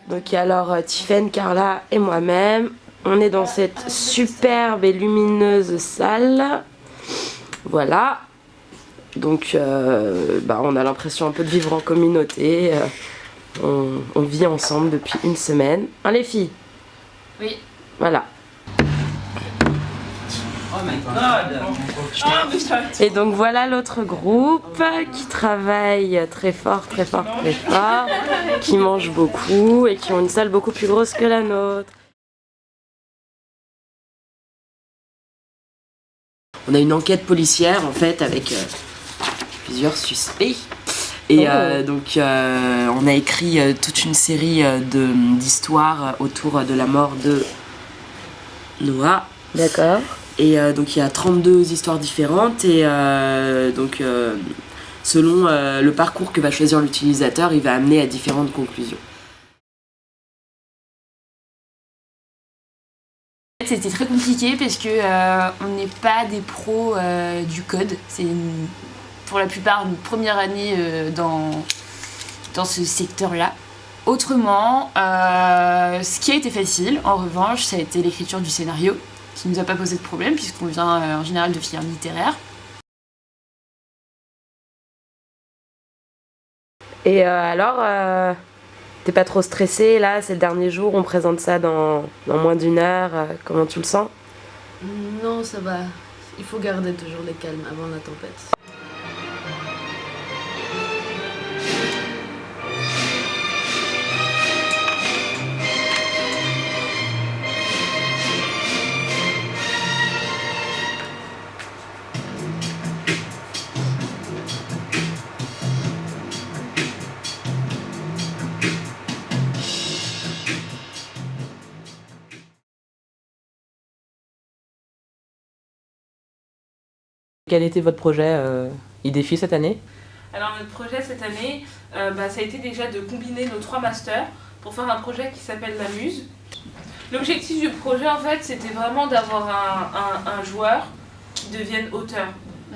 Donc alors Tiffaine, Carla et moi-même, on est dans cette superbe et lumineuse salle. Voilà. Donc on a l'impression un peu de vivre en communauté. On vit ensemble depuis une semaine. Hein les filles? Oui. Voilà. Oh my god! Et donc voilà l'autre groupe qui travaille très fort, qui mange beaucoup et qui ont une salle beaucoup plus grosse que la nôtre. On a une enquête policière en fait avec plusieurs suspects. Et on a écrit toute une série d'histoires autour de la mort de Noah. D'accord. Et donc il y a 32 histoires différentes et selon le parcours que va choisir l'utilisateur, il va amener à différentes conclusions. C'était très compliqué parce que on n'est pas des pros du code. C'est pour la plupart une première année dans ce secteur-là. Autrement, ce qui a été facile, en revanche, ça a été l'écriture du scénario, qui ne nous a pas posé de problème puisqu'on vient en général de filières littéraires. Et alors, t'es pas trop stressée là, c'est le dernier jour, on présente ça dans moins d'une heure, comment tu le sens? Non, ça va. Il faut garder toujours le calme avant la tempête. Quel était votre projet IDEFI cette année? Alors notre projet cette année, ça a été déjà de combiner nos 3 masters pour faire un projet qui s'appelle La Muse. L'objectif du projet en fait c'était vraiment d'avoir un joueur qui devienne auteur.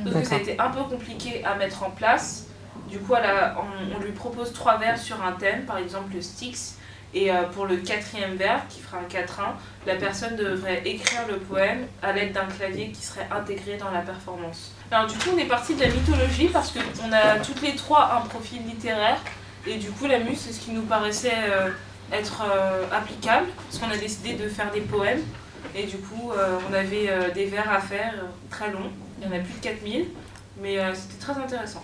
Donc ça a été un peu compliqué à mettre en place. Du coup on lui propose 3 vers sur un thème, par exemple le Styx. Et pour le 4e vers, qui fera un 4-1, la personne devrait écrire le poème à l'aide d'un clavier qui serait intégré dans la performance. Alors du coup, on est parti de la mythologie parce qu'on a toutes les 3 un profil littéraire. Et du coup, la muse, c'est ce qui nous paraissait être applicable, parce qu'on a décidé de faire des poèmes. Et du coup, on avait des vers à faire très longs. Il y en a plus de 4000, mais c'était très intéressant.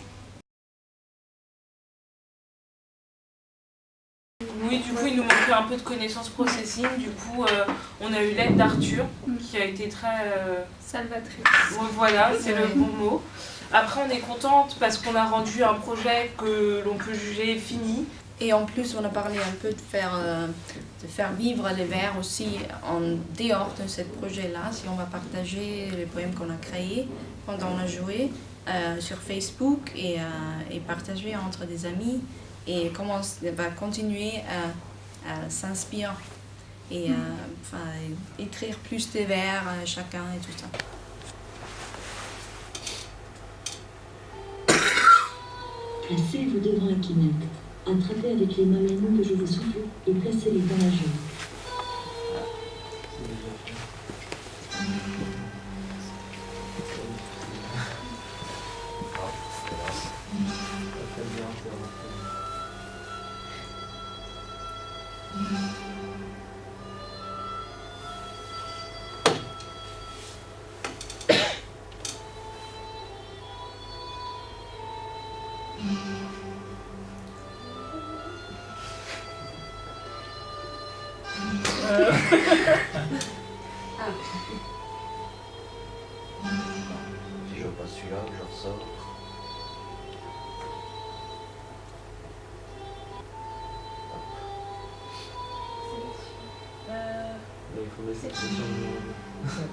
Oui, du coup, il nous manquait un peu de connaissances processing. Du coup, on a eu l'aide d'Arthur, qui a été très... salvatrice. Voilà, c'est le bon mot. Après, on est contente parce qu'on a rendu un projet que l'on peut juger fini. Et en plus, on a parlé un peu de faire vivre les vers aussi en dehors de ce projet-là. Si on va partager les poèmes qu'on a créés pendant on a joué sur Facebook et partager entre des amis. Et comment on va continuer à s'inspirer et écrire plus de vers chacun et tout ça. Placez-vous devant la quinette. Attrapez avec les mains les mots que je vous souffle et placez-les dans la joue. Si je passe celui-là, je ressors.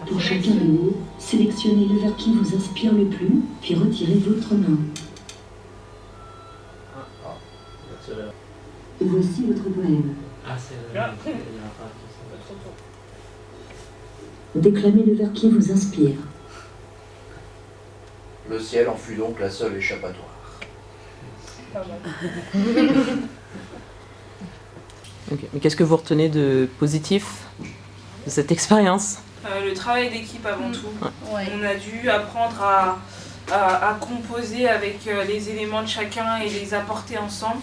Pour chacun des mots, sélectionnez le vers qui vous inspire le plus, puis retirez votre main. Voici votre poème. Déclamez le vers qui vous inspire. Le ciel en fut donc la seule échappatoire. Ok. Mais qu'est-ce que vous retenez de positif de cette expérience? Le travail d'équipe avant tout. Ouais. On a dû apprendre à composer avec les éléments de chacun et les apporter ensemble.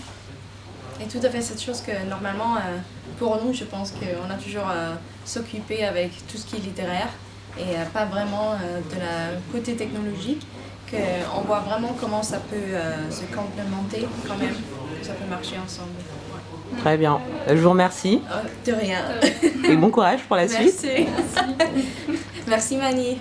Et tout à fait cette chose que normalement, pour nous, je pense qu'on a toujours s'occuper avec tout ce qui est littéraire et pas vraiment de la côté technologique, qu'on voit vraiment comment ça peut se complémenter quand même, que ça peut marcher ensemble. Très bien. Je vous remercie De rien. et bon courage pour la suite. Merci. Merci Mani.